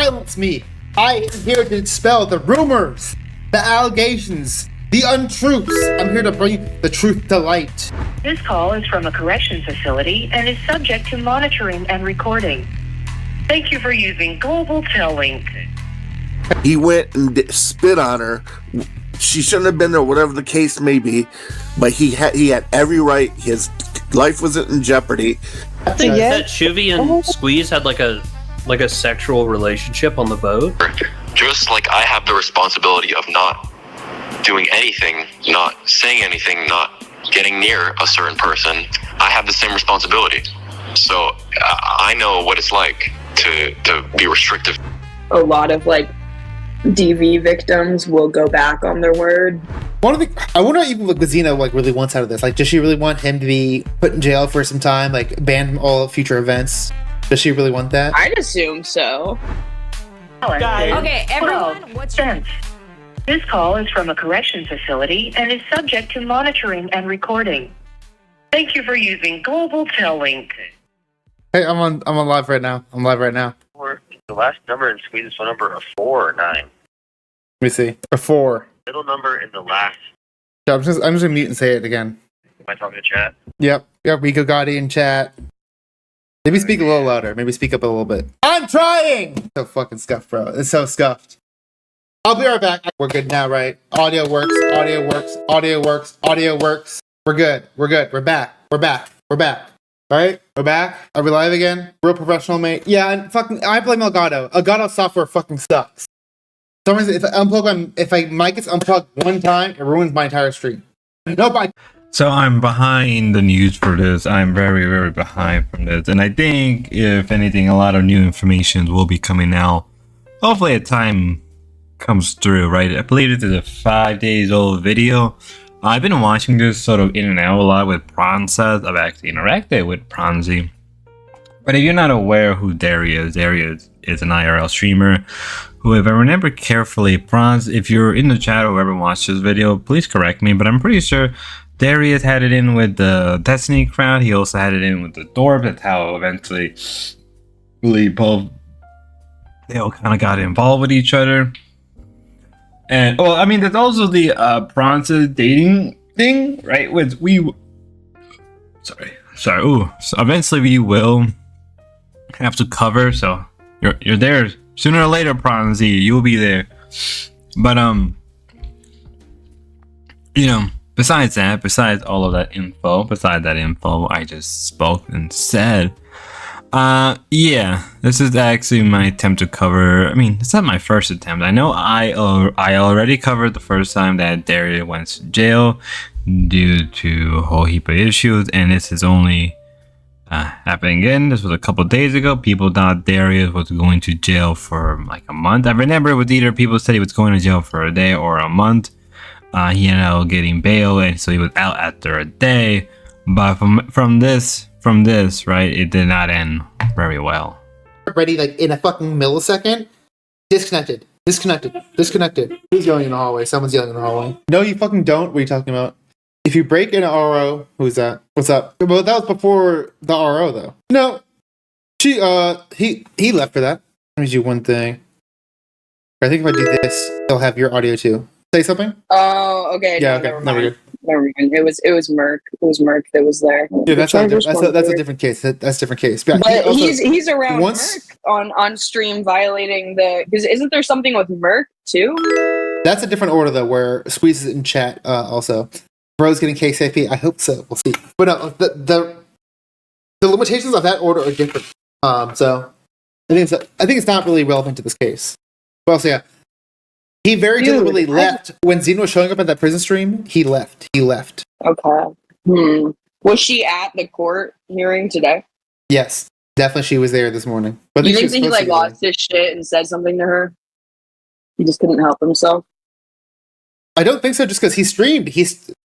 silence me. I am here to dispel the rumors, the allegations, the untruths. I'm here to bring the truth to light. This call is from a corrections facility and is subject to monitoring and recording. Thank you for using Global Tel-Link. He went and spit on her. She shouldn't have been there, whatever the case may be. But he had every right. His life was in jeopardy. I think that Shuvie and Squeeze had like a sexual relationship on the boat. Just like I have the responsibility of not doing anything, not saying anything, not getting near a certain person, I have the same responsibility. So I know what it's like to be restrictive. A lot of like DV victims will go back on their word. I wonder even what Gazina like really wants out of this. Like, does she really want him to be put in jail for some time, like banned from all future events? Does she really want that? I'd assume so. Okay, everyone, what's your... This call is from a corrections facility and is subject to monitoring and recording. Thank you for using Global Tel-Link. Hey, I'm on live right now. The last number in Squeeze's phone number, a 4 or 9. Let me see. A 4. Middle number in the last. Yeah, I'm just gonna mute and say it again. Am I talking to chat? Yep. Rico Gotti in chat. Maybe speak a little louder. Maybe speak up a little bit. I'm trying! So fucking scuffed, bro. It's so scuffed. I'll be right back. We're good now, right? Audio works. We're good. We're back. Alright? We're back. Are we live again? Real professional, mate. Yeah, and I blame Elgato. Elgato software fucking sucks. For some reason, if my mic gets unplugged one time, it ruins my entire stream. So I'm behind the news for this. I'm very, very behind from this. And I think, if anything, a lot of new information will be coming out. Hopefully a time comes through, right? I believe this is a 5 days old video. I've been watching this sort of in and out a lot with ThePrawncess. I've actually interacted with Prawnzy. But if you're not aware who Darius is an IRL streamer who, if I remember carefully, Prawns, if you're in the chat or whoever watched this video, please correct me, but I'm pretty sure Darius had it in with the Destiny crowd. He also had it in with the Dorp. That's how eventually both they all kind of got involved with each other. And well, I mean, there's also the ThePrawncess dating thing, right? With sorry. Ooh, so eventually we will have to cover. So you're there sooner or later, Prawnzy. You'll be there. But you know, besides all of that info, I just spoke and said, yeah, this is actually my attempt to cover. I mean, it's not my first attempt. I know I already covered the first time that Darius went to jail due to a whole heap of issues, and this is only happening again. This was a couple days ago. People thought Darius was going to jail for like a month. I remember it was either people said he was going to jail for a day or a month. He ended up getting bail, and so he was out after a day. But from this, right, it did not end very well. Ready, like in a fucking millisecond. Disconnected. Who's yelling in the hallway? Someone's yelling in the hallway. No, you fucking don't. What are you talking about? If you break an RO, who's that? What's up? Well, that was before the RO, though. No, he left for that. Let me do one thing. I think if I do this, they'll have your audio too. Say something. Oh, okay. Yeah, no, okay. Never mind. It was Merc. It was Merc that was there. Yeah, that's a different case. That's a different case. But he's around Merc on stream violating because isn't there something with Merc too? That's a different order though, where Squeeze is in chat also. Bro's getting KCP. I hope so. We'll see. But no, the limitations of that order are different. So I think it's not really relevant to this case. Well, so yeah. He very deliberately left. When Xena was showing up at that prison stream, he left. Okay. Was she at the court hearing today? Yes. Definitely she was there this morning. But you think he like lost his shit and said something to her? He just couldn't help himself? I don't think so, just because he streamed.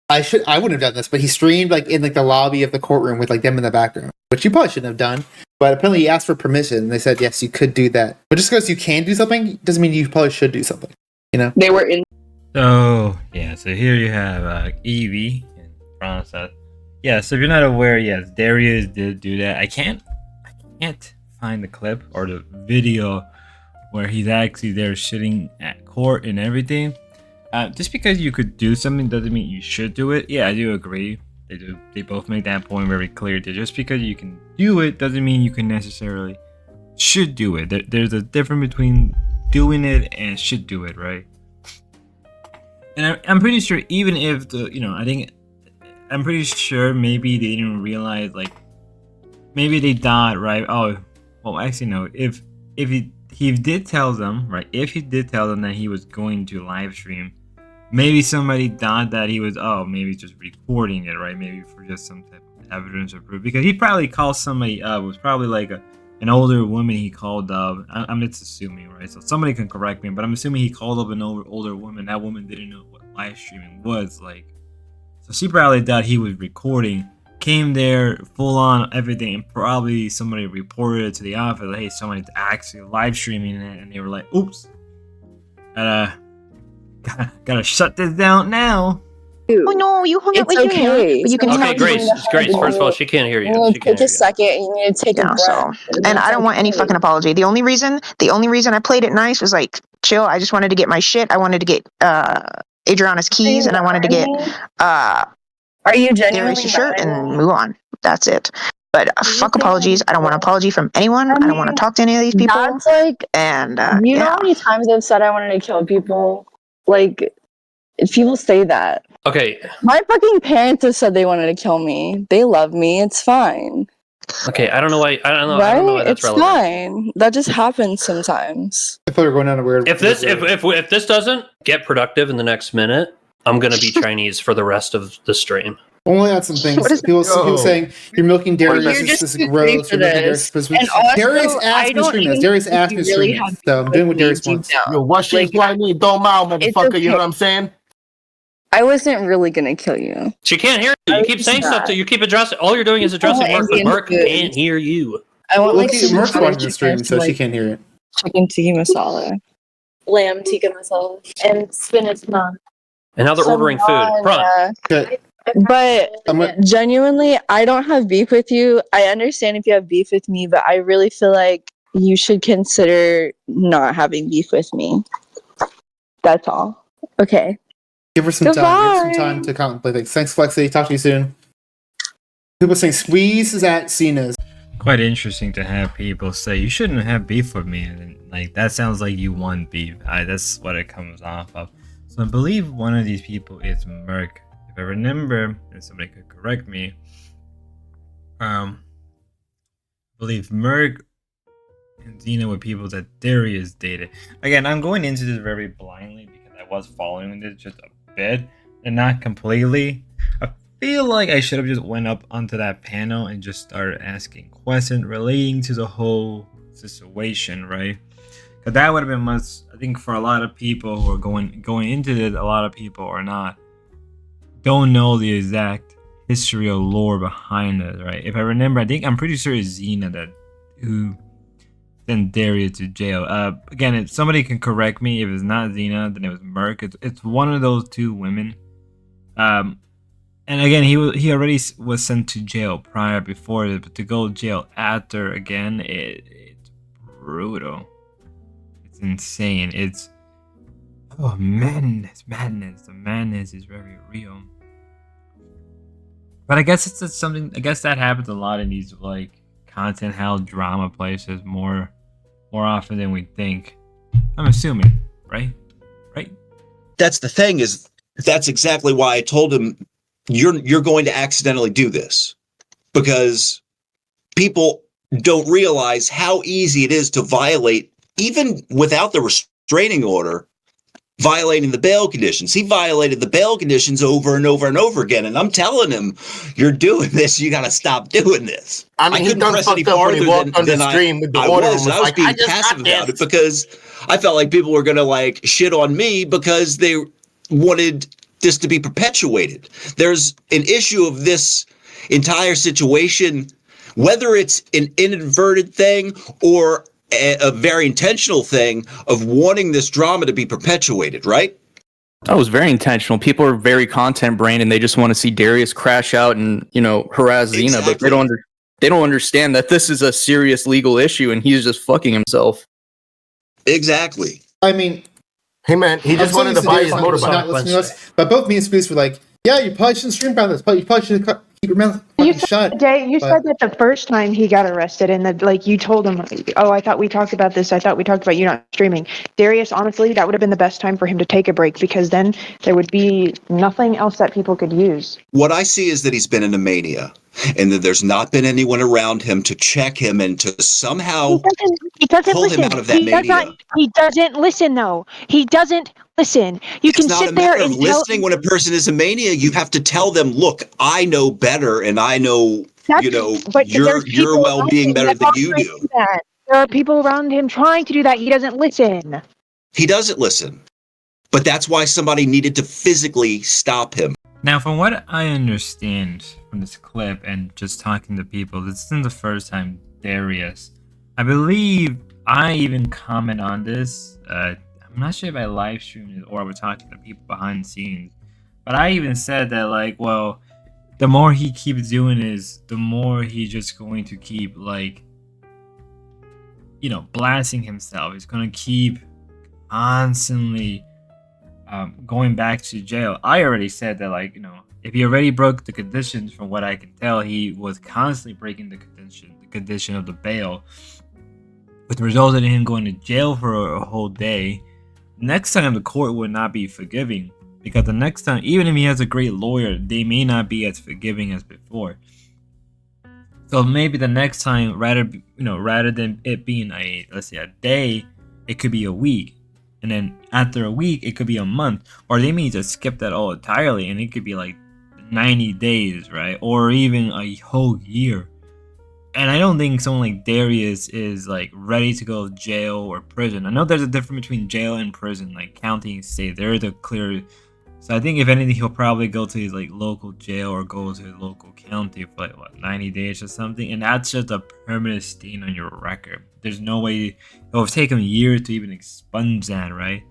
I wouldn't have done this, but he streamed like in like the lobby of the courtroom with like them in the background, which you probably shouldn't have done. But apparently he asked for permission and they said, yes, you could do that. But just because you can do something doesn't mean you probably should do something. You know? They were in. So yeah, so here you have Evie and ThePrawncess. Yeah, so if you're not aware, yes, Darius did do that. I can't find the clip or the video where he's actually there shitting at court and everything. Just because you could do something doesn't mean you should do it. Yeah, I do agree. They both make that point very clear. That just because you can do it doesn't mean you can necessarily should do it. There's a difference between doing it and should do it, right? And I'm pretty sure even if I'm pretty sure maybe they didn't realize, like, maybe they thought, right? Oh, well, actually no. If he did tell them, right? If he did tell them that he was going to live stream, maybe somebody thought that he was, maybe just recording it, right? Maybe for just some type of evidence or proof. Because he probably called somebody up. It was probably like an older woman he called up. I'm just assuming, right? So somebody can correct me, but I'm assuming he called up an older woman. That woman didn't know what live streaming was like. So she probably thought he was recording, came there full on everything, and probably somebody reported it to the office, like, hey, somebody's actually live streaming it, and they were like, oops, gotta shut this down now. Oh no, you hung out with Junior. But you can okay, Grace. First of all, she can't hear you. You need to take a second. You need to take a breath. So, and I don't want any fucking apology. The only reason I played it nice was like, chill. I just wanted to get my shit. I wanted to get Adriana's keys, and I wanted to get Are you genuinely Darius' shirt and move on. That's it. But fuck apologies. I don't want an apology from anyone. I don't want to talk to any of these people. That's like, and you know how many times I've said I wanted to kill people? Like, people say that. Okay. My fucking parents have said they wanted to kill me. They love me. It's fine. Okay, I don't know why. I don't know why that's it's relevant. Fine. That just happens sometimes. I thought we were going on a weird. If this doesn't get productive in the next minute, I'm gonna be Chinese for the rest of the stream. Only on some things. People saying you're milking Darius. This is gross. You're milking Darius. Darius asked me to stream this. Darius asked me to stream this. So I'm doing what Darius wants. Yo, what shit do I need? Don't mind, motherfucker. Okay. You know what I'm saying? I wasn't really gonna kill you. She can't hear you. You keep saying stuff. You keep addressing. All you're doing is addressing Merc, but Merc can't hear you. I want like Merc's watching the stream, so she can't hear it. Chicken tikka masala, lamb tikka masala, and spinach naan. And now they're ordering food. Prawn. Okay. But genuinely, I don't have beef with you. I understand if you have beef with me, but I really feel like you should consider not having beef with me. That's all. Okay. Give her some time. Give her some time to contemplate things. Thanks, Flexi. Talk to you soon. People saying Squeeze is at Cena's. Quite interesting to have people say you shouldn't have beef with me, and like that sounds like you want beef. That's what it comes off of. So I believe one of these people is Merc. If I remember, and somebody could correct me, I believe Merc and Xena were people that Darius dated. Again, I'm going into this very blindly because I was following this just a bit and not completely. I feel like I should have just went up onto that panel and just started asking questions relating to the whole situation, right? Because that would have been much. I think for a lot of people who are going into this, a lot of people are not. Don't know the exact history or lore behind it, right? If I remember, I'm pretty sure it's Xena who sent Darius to jail. Again, if somebody can correct me, if it's not Xena, then it was Merc. It's one of those two women. And again, he already was sent to jail before this, but to go to jail after again, it's brutal. It's insane. It's madness. The madness is very real. But I guess it's just something. I guess that happens a lot in these like content hell drama places more often than we think. I'm assuming, right? That's the thing. That's exactly why I told him you're going to accidentally do this, because people don't realize how easy it is to violate, even without the restraining order. Violating the bail conditions. He violated the bail conditions over and over and over again. And I'm telling him, you're doing this. You got to stop doing this. I mean, he done fucked up when he walked on the stream with the order. I was being passive about it because I felt like people were going to like shit on me because they wanted this to be perpetuated. There's an issue of this entire situation, whether it's an inadvertent thing or a very intentional thing of wanting this drama to be perpetuated, right? That was very intentional. People are very content brained and they just want to see Darius crash out and, harass Xena, but they don't understand that this is a serious legal issue and he's just fucking himself. Exactly. I mean, hey man, he just wanted to buy his motorbike. But both me and Spoos were like, "Yeah, you probably shouldn't stream about this. But you probably should keep your mouth shut." You said that the first time he got arrested, and that like you told him, "Oh, I thought we talked about this. I thought we talked about you not streaming." Darius, honestly, that would have been the best time for him to take a break because then there would be nothing else that people could use. What I see is that he's been in a mania, and that there's not been anyone around him to check him and to somehow He doesn't pull listen. him out of that mania. He doesn't listen though. He doesn't listen. You It's can not sit a there matter of and tell. listening when a person is a mania. You have to tell them, "Look, I know better, and I know, But your people well-being around him better that than are you trying do." to do that. There are people around him trying to do that. He doesn't listen. He doesn't listen, but that's why somebody needed to physically stop him. Now, from what I understand from this clip and just talking to people, this isn't the first time Darius. I believe I even comment on this. I'm not sure if I live streamed it or I was talking to people behind the scenes, but I even said that, like, well, the more he keeps doing this, the more he's just going to keep, like, blasting himself. He's going to keep constantly going back to jail. I already said that, like, if he already broke the conditions, from what I can tell, he was constantly breaking the condition of the bail, which resulted in him going to jail for a whole day. Next time, the court would not be forgiving, because the next time, even if he has a great lawyer, they may not be as forgiving as before. So maybe the next time, rather than it being let's say a day, it could be a week. And then after a week, it could be a month. Or they may just skip that all entirely, and it could be like 90 days, right? Or even a whole year. And I don't think someone like Darius is like ready to go to jail or prison. I know there's a difference between jail and prison, like county and state. They're the clear. So I think if anything, he'll probably go to his like local jail or go to his local county for like 90 days or something. And that's just a permanent stain on your record. There's no way it will take him years to even expunge that, right?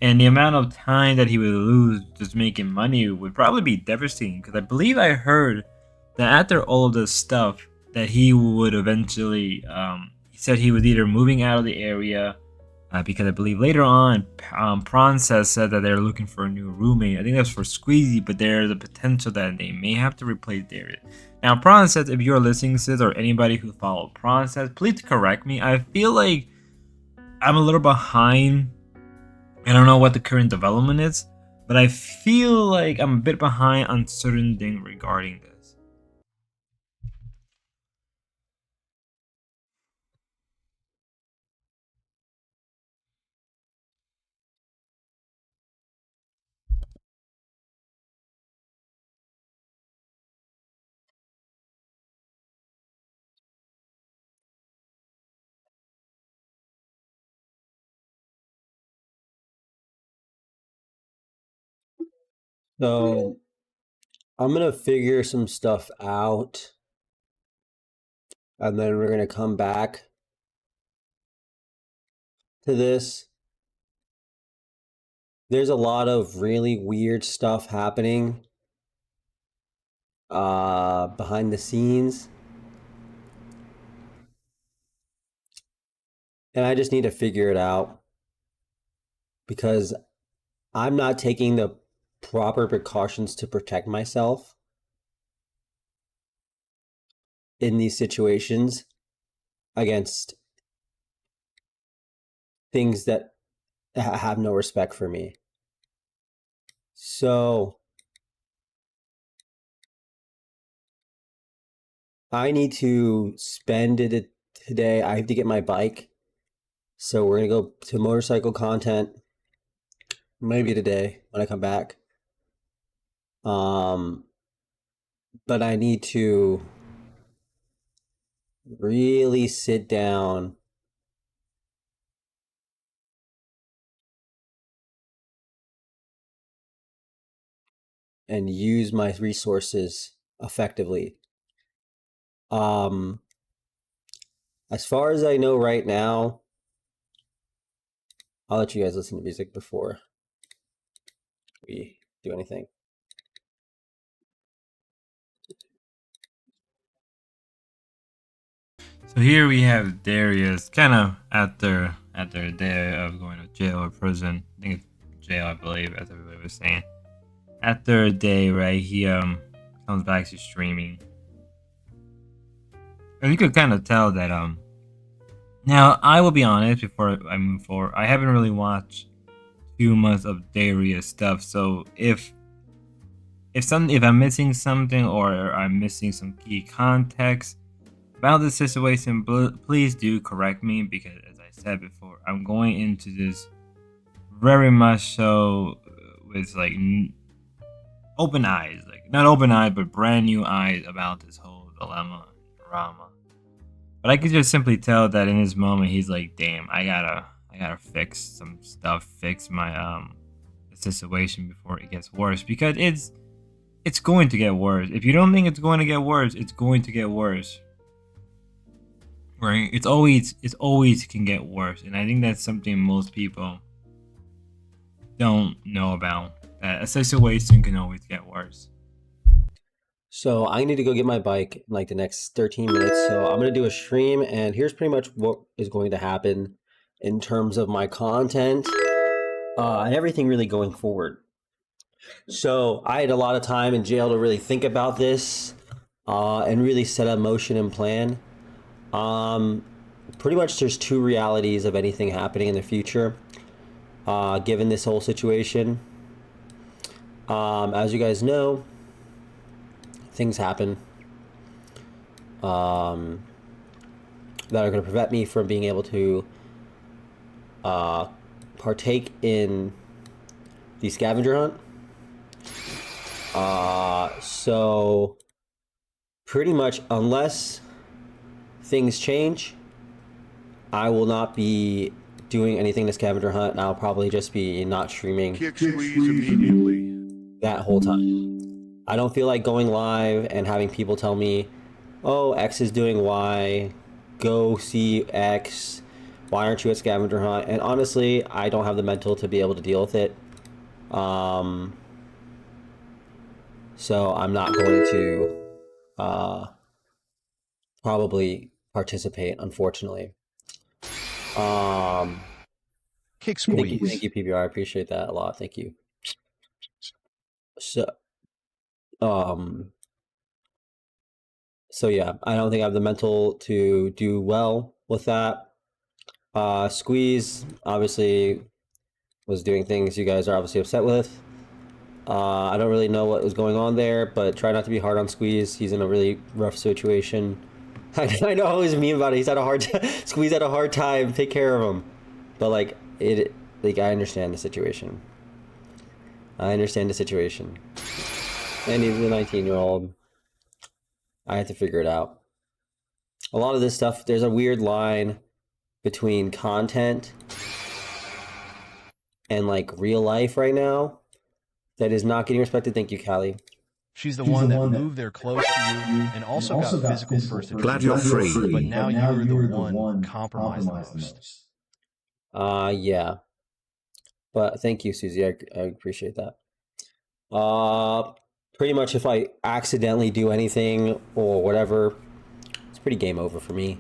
And the amount of time that he would lose just making money would probably be devastating. Because I believe I heard that after all of this stuff, that he would eventually, he said he was either moving out of the area, because I believe later on, ThePrawncess said that they're looking for a new roommate. I think that's for Squeezy, but there's a potential that they may have to replace Darius. Now, ThePrawncess, if you're listening, sis, or anybody who followed ThePrawncess, please correct me. I feel like I'm a little behind. I don't know what the current development is, but I feel like I'm a bit behind on certain things regarding this. So I'm gonna figure some stuff out, and then we're gonna come back to this. There's a lot of really weird stuff happening behind the scenes, and I just need to figure it out because I'm not taking the proper precautions to protect myself in these situations against things that have no respect for me. So I need to spend it today. I have to get my bike. So we're going to go to motorcycle content maybe today when I come back. But I need to really sit down and use my resources effectively. As far as I know right now, I'll let you guys listen to music before we do anything. So here we have Darius, kind of after after a day of going to jail or prison. I think it's jail, I believe, as everybody was saying. After a day, right, he comes back to streaming. And you could kind of tell that now I will be honest before I move forward, I haven't really watched too much of Darius stuff, so if I'm missing something or I'm missing some key context about the situation, please do correct me, because as I said before, I'm going into this very much so with like open eyes, like not open eyes but brand new eyes about this whole dilemma and drama. But I could just simply tell that in this moment he's like, damn, I gotta fix some stuff, fix my situation before it gets worse, because it's going to get worse. If you don't think it's going to get worse, it's going to get worse. Right? It's always can get worse. And I think that's something most people don't know about. That a situation can always get worse. So I need to go get my bike in like the next 13 minutes. So I'm going to do a stream, and here's pretty much what is going to happen in terms of my content and everything really going forward. So I had a lot of time in jail to really think about this and really set a motion and plan. Pretty much there's two realities of anything happening in the future, given this whole situation. As you guys know, things happen that are going to prevent me from being able to partake in the scavenger hunt. So pretty much unless things change, I will not be doing anything to scavenger hunt, and I'll probably just be not streaming that whole time. I don't feel like going live and having people tell me, oh, X is doing Y, go see X, why aren't you at scavenger hunt? And honestly, I don't have the mental to be able to deal with it. So I'm not going to probably participate, unfortunately. Kick squeeze. Thank you, PBR. I appreciate that a lot. Thank you. So yeah, I don't think I have the mental to do well with that. Squeeze obviously was doing things you guys are obviously upset with. I don't really know what was going on there, but try not to be hard on Squeeze. He's in a really rough situation. I know I always meme about it. He's had a hard time. Squeeze had a hard time. Take care of him. But like I understand the situation. And he's a 19-year-old. I have to figure it out. A lot of this stuff, there's a weird line between content and like real life right now that is not getting respected. Thank you, Callie. She's the one that moved there close to you and also got physical first. Glad you're free. But now you're the one compromised the most. Yeah. But thank you, Susie. I appreciate that. Pretty much if I accidentally do anything or whatever, it's pretty game over for me.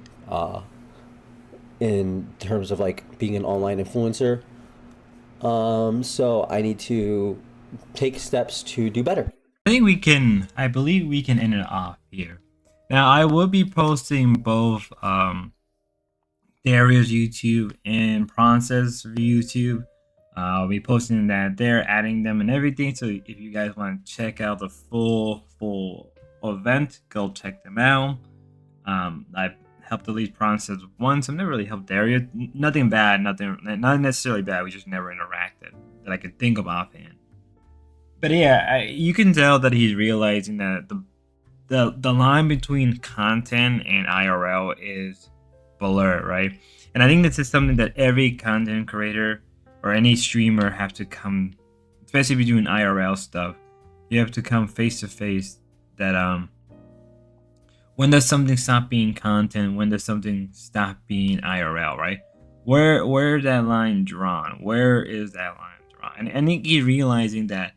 In terms of like being an online influencer. So I need to take steps to do better. I believe we can end it off here. Now I will be posting both Darius YouTube and ThePrawncess YouTube. I'll be posting that there, adding them and everything. So if you guys want to check out the full event, go check them out. I've helped at least ThePrawncess once. I've never really helped Darius. Nothing bad, not necessarily bad. We just never interacted that I could think of offhand. But yeah, you can tell that he's realizing that the line between content and IRL is blurred, right? And I think this is something that every content creator or any streamer have to come, especially if you're doing IRL stuff, you have to come face to face that when does something stop being content, when does something stop being IRL, right? Where is that line drawn? Where is that line drawn? And I think he's realizing that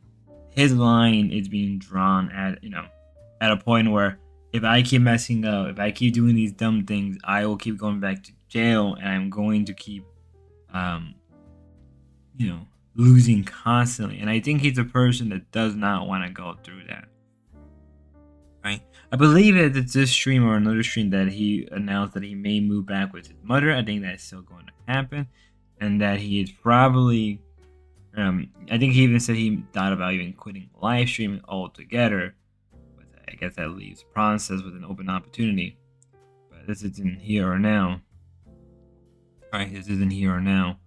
his line is being drawn at a point where if I keep messing up, if I keep doing these dumb things, I will keep going back to jail, and I'm going to keep you know, losing constantly. And I think he's a person that does not want to go through that. Right? I believe it's this stream or another stream that he announced that he may move back with his mother. I think that's still going to happen. And that he is probably, I think he even said he thought about even quitting live streaming altogether. But I guess that leaves ThePrawncess with an open opportunity. But this isn't here or now. Right? This isn't here or now.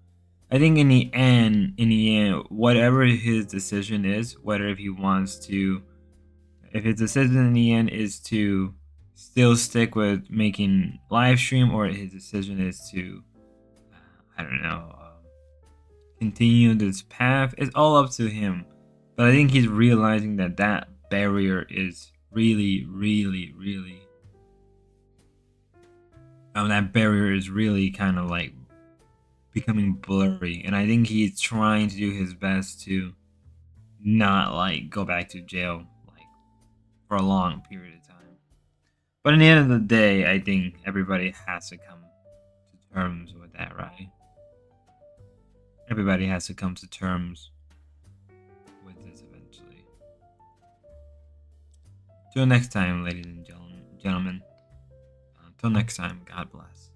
I think in the end, whatever his decision is, whether if he wants to, if his decision in the end is to still stick with making live stream, or his decision is to, I don't know, continue this path, it's all up to him. But I think he's realizing that that barrier is really, really, really, that barrier is really kind of like becoming blurry, and I think he's trying to do his best to not like go back to jail like for a long period of time. But in the end of the day, I think everybody has to come to terms with that, right? Everybody has to come to terms with this eventually. Till next time, ladies and gentlemen. Until next time, God bless.